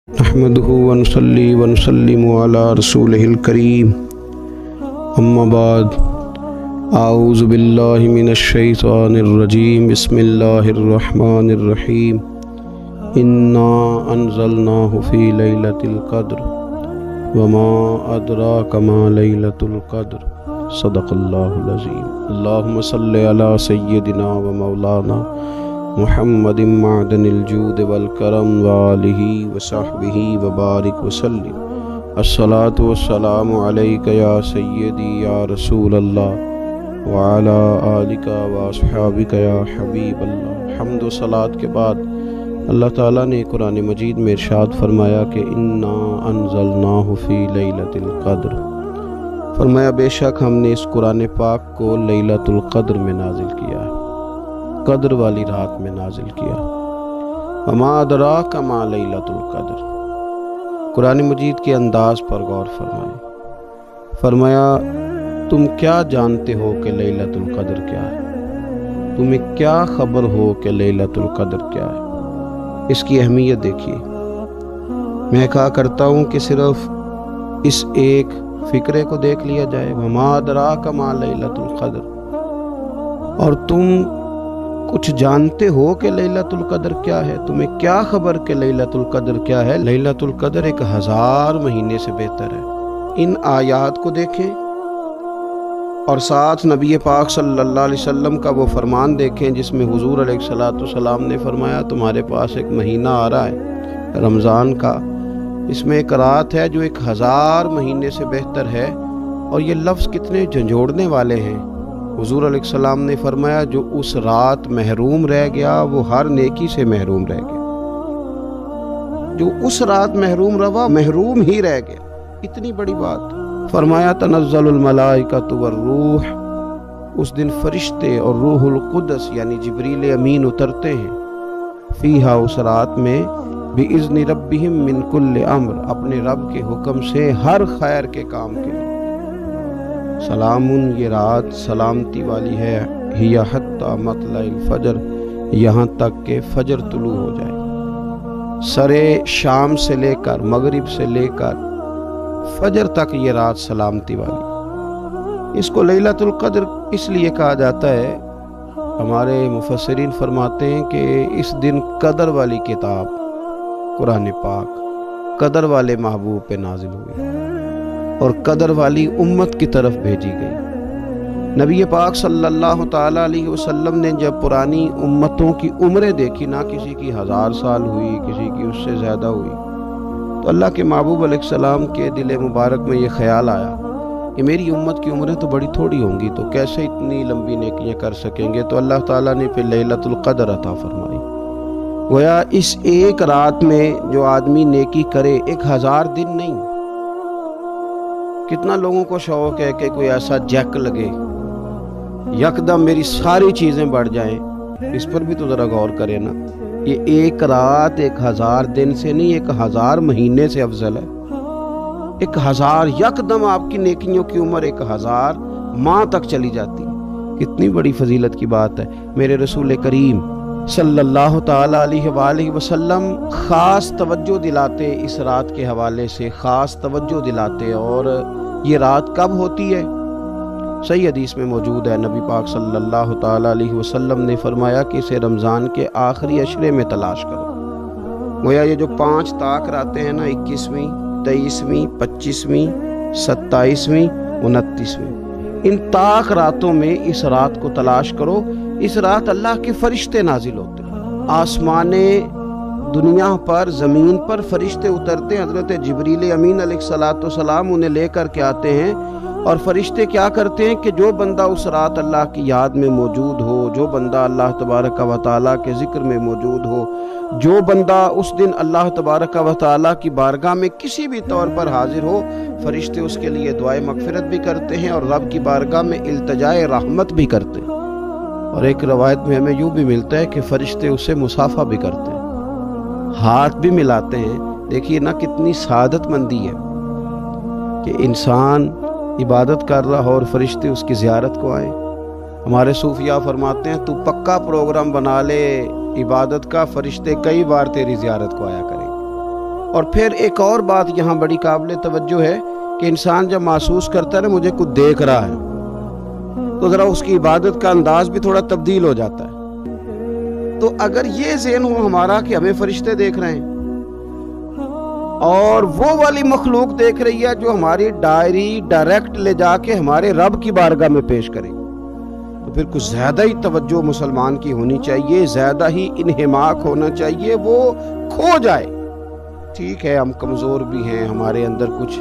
نحمده ونصلي ونسلم على رسوله الكريم اما بعد اعوذ باللہ من الشیطان الرجیم بسم اللہ الرحمن الرحیم انا انزلناه فی لیلۃ القدر وما ادراک ما لیلۃ القدر صدق اللہ العظیم۔ اللہم صلی علی سیدنا و مولانا محمد معدن الجود والکرم وآلہ وصحبہ وبارک وسلم۔ الصلاة والسلام علیک یا سیدی یا رسول اللہ وعلی آلک واصحابک یا حبیب اللہ۔ حمد و صلاۃ کے بعد اللہ تعالیٰ نے قرآن مجید میں ارشاد فرمایا کہ انا انزلناہ فی لیلۃ القدر، فرمایا بے شک ہم نے اس قرآن پاک کو لیلۃ القدر میں نازل کیا ہے، قدر والی رات میں نازل کیا۔ وما ادراک ما لیلۃ القدر، قرآن مجید کے انداز پر غور فرمائیں۔ فرمایا تم کیا جانتے ہو کہ لیلۃ القدر کیا ہے؟ تمہیں کیا خبر ہو کہ لیلۃ القدر کیا ہے؟ اس کی اہمیت دیکھیے۔ میں کہا کرتا ہوں کہ صرف اس ایک فکرے کو دیکھ لیا جائے، وما ادراک ما لیلۃ القدر، اور تم کچھ جانتے ہو کہ لیلۃ القدر کیا ہے؟ تمہیں کیا خبر کہ لیلۃ القدر کیا ہے؟ لیلۃ القدر 1000 مہینے سے بہتر ہے۔ ان آیات کو دیکھیں اور ساتھ نبی پاک صلی اللہ علیہ وسلم کا وہ فرمان دیکھیں جس میں حضور علیہ السلام نے فرمایا تمہارے پاس ایک مہینہ آ رہا ہے رمضان کا، اس میں ایک رات ہے جو 1000 مہینے سے بہتر ہے۔ اور یہ لفظ کتنے جھنجھوڑنے والے ہیں۔ حضور علیہ السلام نے فرمایا جو اس رات محروم رہ گیا وہ ہر نیکی سے محروم رہ گیا، جو اس رات محروم رہا محروم ہی رہ گیا۔ اتنی بڑی بات۔ فرمایا تنزل الملائکۃ والروح، اس دن فرشتے اور روح القدس یعنی جبریل امین اترتے ہیں، فیہا اس رات میں، بِإِذْنِ رَبِّهِمْ مِنْ كُلِّ امر، اپنے رب کے حکم سے ہر خیر کے کام کے لیے۔ سلام، یہ رات سلامتی والی ہے، ہی حتی مطلع الفجر، یہاں تک کہ فجر طلوع ہو جائے۔ سرے شام سے لے کر مغرب سے لے کر فجر تک یہ رات سلامتی والی۔ اس کو لیلۃ القدر اس لیے کہا جاتا ہے، ہمارے مفسرین فرماتے ہیں کہ اس دن قدر والی کتاب قرآن پاک قدر والے محبوب پہ نازل ہوئی اور قدر والی امت کی طرف بھیجی گئی۔ نبی پاک صلی اللہ تعالیٰ علیہ وسلم نے جب پرانی امتوں کی عمریں دیکھی، نہ کسی کی 1000 سال ہوئی، کسی کی اس سے زیادہ ہوئی، تو اللہ کے محبوب علیہ السلام کے دل مبارک میں یہ خیال آیا کہ میری امت کی عمریں تو بڑی تھوڑی ہوں گی، تو کیسے اتنی لمبی نیکیاں کر سکیں گے؟ تو اللہ تعالیٰ نے پھر لیلۃ القدر عطا فرمائی۔ گویا اس ایک رات میں جو آدمی نیکی کرے، 1000 دن نہیں۔ کتنا لوگوں کو شوق ہے کہ کوئی ایسا جیک لگے، یکدم میری ساری چیزیں بڑھ جائیں۔ اس پر بھی تو ذرا غور کریں نا، یہ ایک رات 1000 دن سے نہیں، 1000 مہینے سے افضل ہے۔ 1000 یکدم آپ کی نیکیوں کی عمر 1000 ماہ تک چلی جاتی ہے۔ کتنی بڑی فضیلت کی بات ہے۔ میرے رسول کریم صلی اللہ تعالیٰ علیہ وآلہ وسلم خاص توجہ دلاتے، اس رات کے حوالے سے خاص توجہ دلاتے۔ اور یہ رات کب ہوتی ہے؟ صحیح حدیث میں موجود ہے، نبی پاک صلی اللہ تعالیٰ علیہ وسلم نے فرمایا کہ اسے رمضان کے آخری عشرے میں تلاش کرو۔ گویا یہ جو 5 طاق راتیں ہیں نا، 21ویں، 23ویں، 25ویں، 27ویں، 29ویں، ان طاق راتوں میں اس رات کو تلاش کرو۔ اس رات اللہ کے فرشتے نازل ہوتے ہیں، آسمان دنیا پر، زمین پر فرشتے اترتے ہیں۔ حضرت جبریل امین علیہ السلام انہیں لے کر کے آتے ہیں، اور فرشتے کیا کرتے ہیں کہ جو بندہ اس رات اللہ کی یاد میں موجود ہو، جو بندہ اللہ تبارک و تعالیٰ کے ذکر میں موجود ہو، جو بندہ اس دن اللہ تبارک و تعالیٰ کی بارگاہ میں کسی بھی طور پر حاضر ہو، فرشتے اس کے لیے دعائے مغفرت بھی کرتے ہیں اور رب کی بارگاہ میں التجائے رحمت بھی کرتے ہیں۔ اور ایک روایت میں ہمیں یوں بھی ملتا ہے کہ فرشتے اسے مصافحہ بھی کرتے ہیں، ہاتھ بھی ملاتے ہیں۔ دیکھیے نا کتنی سعادت مندی ہے کہ انسان عبادت کر رہا ہو اور فرشتے اس کی زیارت کو آئیں۔ ہمارے صوفیاء فرماتے ہیں تو پکا پروگرام بنا لے عبادت کا، فرشتے کئی بار تیری زیارت کو آیا کریں۔ اور پھر ایک اور بات یہاں بڑی قابل توجہ ہے کہ انسان جب محسوس کرتا ہے نا مجھے کچھ دیکھ رہا ہے، تو ذرا اس کی عبادت کا انداز بھی تھوڑا تبدیل ہو جاتا ہے۔ تو اگر یہ ذہن ہو ہمارا کہ ہمیں فرشتے دیکھ رہے ہیں اور وہ والی مخلوق دیکھ رہی ہے جو ہماری ڈائری ڈائریکٹ لے جا کے ہمارے رب کی بارگاہ میں پیش کرے، تو پھر کچھ زیادہ ہی توجہ مسلمان کی ہونی چاہیے، زیادہ ہی انہماک ہونا چاہیے، وہ کھو جائے۔ ٹھیک ہے ہم کمزور بھی ہیں، ہمارے اندر کچھ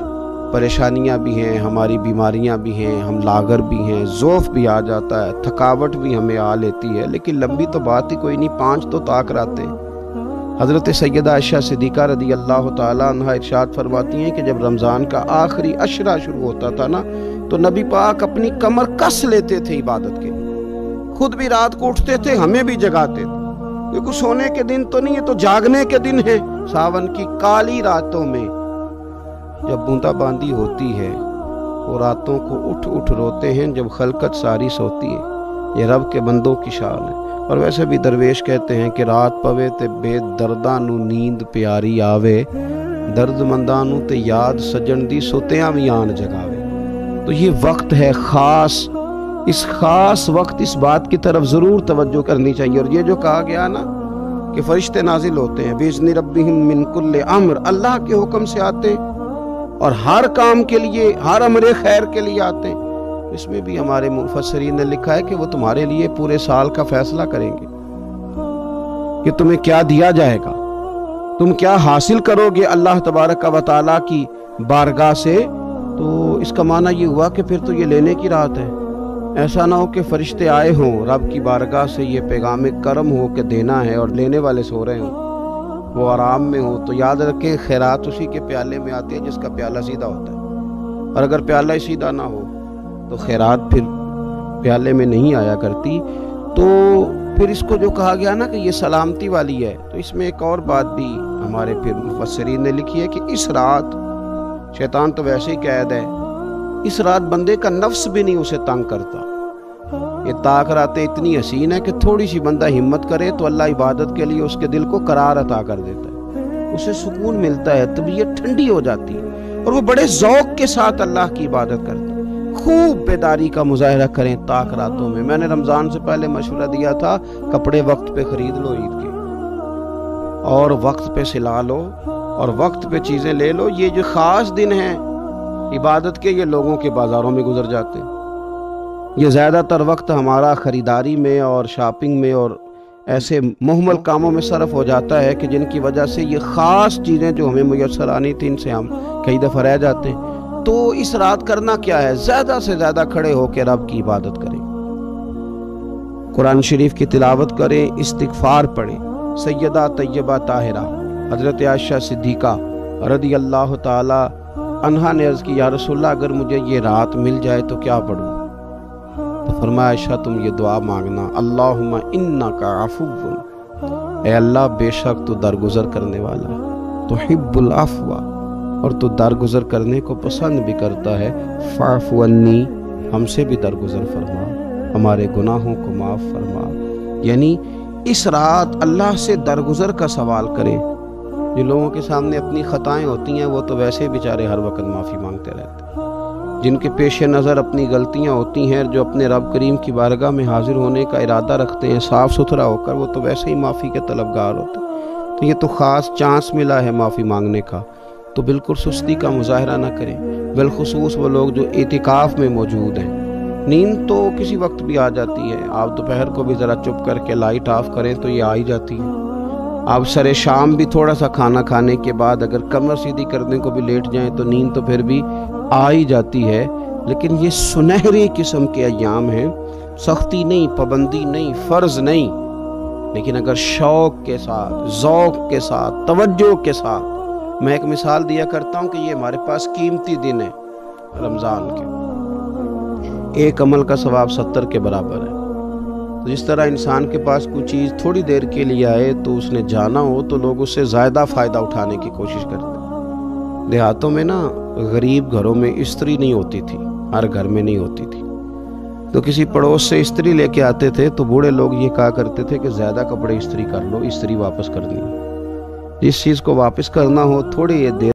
پریشانیاں بھی ہیں، ہماری بیماریاں بھی ہیں، ہم لاغر بھی ہیں، ضعف بھی آ جاتا ہے، تھکاوٹ بھی ہمیں آ لیتی ہے، لیکن لمبی تو بات ہی کوئی نہیں، 5 تو طاق راتیں۔ حضرت سیدہ عائشہ صدیقہ رضی اللہ تعالیٰ عنہ ارشاد فرماتی ہیں کہ جب رمضان کا آخری عشرہ شروع ہوتا تھا نا تو نبی پاک اپنی کمر کس لیتے تھے عبادت کے لیے، خود بھی رات کو اٹھتے تھے، ہمیں بھی جگاتے تھے، کیونکہ سونے کے دن تو نہیں، یہ تو جاگنے کے دن ہے۔ ساون کی کالی راتوں میں جب بوندا باندی ہوتی ہے وہ راتوں کو اٹھ اٹھ روتے ہیں جب خلقت ساری سوتی ہے، یہ رب کے بندوں کی شان ہے۔ اور ویسے بھی درویش کہتے ہیں کہ رات پوے تے بے درداں نو نیند پیاری آوے، درد منداں نو تے یاد سجن دی سوتیاں بھی آن جگاوے۔ تو یہ وقت ہے خاص، اس خاص وقت اس بات کی طرف ضرور توجہ کرنی چاہیے۔ اور یہ جو کہا گیا نا کہ فرشتے نازل ہوتے ہیں بِإِذْنِ رَبِّهِمْ مِنْ كُلِّ امر، اللہ کے حکم سے آتے ہیں اور ہر کام کے لیے، ہر امر خیر کے لیے آتے ہیں۔ اس میں بھی ہمارے مفسرین نے لکھا ہے کہ وہ تمہارے لیے پورے سال کا فیصلہ کریں گے کہ تمہیں کیا دیا جائے گا، تم کیا حاصل کرو گے اللہ تبارک و تعالیٰ کی بارگاہ سے۔ تو اس کا معنی یہ ہوا کہ پھر تو یہ لینے کی رات ہے، ایسا نہ ہو کہ فرشتے آئے ہوں رب کی بارگاہ سے یہ پیغام کرم ہو کہ دینا ہے اور لینے والے سو رہے ہوں، وہ آرام میں ہوں۔ تو یاد رکھیں خیرات اسی کے پیالے میں آتی ہے جس کا پیالہ سیدھا ہوتا ہے، اور اگر پیالہ ہی سیدھا نہ ہو تو خیرات پھر پیالے میں نہیں آیا کرتی۔ تو پھر اس کو جو کہا گیا نا کہ یہ سلامتی والی ہے، تو اس میں ایک اور بات بھی ہمارے پھر مفسرین نے لکھی ہے کہ اس رات شیطان تو ویسے ہی قید ہے، اس رات بندے کا نفس بھی نہیں اسے تنگ کرتا۔ یہ طاق راتیں اتنی حسین ہے کہ تھوڑی سی بندہ ہمت کرے تو اللہ عبادت کے لیے اس کے دل کو قرار عطا کر دیتا ہے، اسے سکون ملتا ہے، طبیعت ٹھنڈی ہو جاتی ہے اور وہ بڑے ذوق کے ساتھ اللہ کی عبادت کرتا ہے۔ خوب بیداری کا مظاہرہ کریں طاق راتوں میں نے رمضان سے پہلے مشورہ دیا تھا کپڑے وقت پہ خرید لو عید کے، اور وقت پہ سلا لو اور وقت پہ چیزیں لے لو۔ یہ جو خاص دن ہیں عبادت کے یہ لوگوں کے بازاروں میں گزر جاتے ہیں، یہ زیادہ تر وقت ہمارا خریداری میں اور شاپنگ میں اور ایسے مہمل کاموں میں صرف ہو جاتا ہے کہ جن کی وجہ سے یہ خاص چیزیں جو ہمیں میسر آنی تھی ان سے ہم کئی دفعہ رہ جاتے ہیں۔ تو اس رات کرنا کیا ہے؟ زیادہ سے زیادہ کھڑے ہو کے رب کی عبادت کریں، قرآن شریف کی تلاوت کریں، استغفار پڑھیں۔ سیدہ طیبہ طاہرہ حضرت عائشہ صدیقہ رضی اللہ تعالی عنہا نے عرض کی یا رسول اللہ اگر مجھے یہ رات مل جائے تو کیا پڑھوں؟ تو فرمایا عائشہ تم یہ دعا مانگنا، اللہم انکا عفو، اے اللہ بے شک تو درگزر کرنے والا، تحب العفو، اور تو درگزر کرنے کو پسند بھی کرتا ہے، فاعف عنی، ہم سے بھی درگزر فرما، ہمارے گناہوں کو معاف فرما۔ یعنی اس رات اللہ سے درگزر کا سوال کریں۔ جو لوگوں کے سامنے اپنی خطائیں ہوتی ہیں وہ تو ویسے بیچارے ہر وقت معافی مانگتے رہتے ہیں، جن کے پیش نظر اپنی غلطیاں ہوتی ہیں، جو اپنے رب کریم کی بارگاہ میں حاضر ہونے کا ارادہ رکھتے ہیں صاف ستھرا ہو کر، وہ تو ویسے ہی معافی کے طلبگار ہوتے ہیں۔ تو یہ تو خاص چانس ملا ہے معافی مانگنے کا، تو بالکل سستی کا مظاہرہ نہ کریں، بالخصوص وہ لوگ جو اعتکاف میں موجود ہیں۔ نیند تو کسی وقت بھی آ جاتی ہے، آپ دوپہر کو بھی ذرا چپ کر کے لائٹ آف کریں تو یہ آ ہی جاتی ہے۔ آپ سر شام بھی تھوڑا سا کھانا کھانے کے بعد اگر کمر سیدھی کرنے کو بھی لیٹ جائیں تو نیند تو پھر بھی آ ہی جاتی ہے۔ لیکن یہ سنہری قسم کے ایام ہیں، سختی نہیں، پابندی نہیں، فرض نہیں، لیکن اگر شوق کے ساتھ، ذوق کے ساتھ، توجہ کے ساتھ، میں ایک مثال دیا کرتا ہوں کہ یہ ہمارے پاس قیمتی دن ہے رمضان کے، ایک عمل کا ثواب 70 کے برابر ہے۔ تو جس طرح انسان کے پاس کوئی چیز تھوڑی دیر کے لیے آئے تو اس نے جانا ہو تو لوگ اس سے زیادہ فائدہ اٹھانے کی کوشش کرتے ہیں۔ دیہاتوں میں نا غریب گھروں میں استری نہیں ہوتی تھی، ہر گھر میں نہیں ہوتی تھی، تو کسی پڑوس سے استری لے کے آتے تھے تو بوڑھے لوگ یہ کہا کرتے تھے کہ زیادہ کپڑے استری کر لو، استری واپس کرنی ہے۔ جس چیز کو واپس کرنا ہو تھوڑی یہ دیر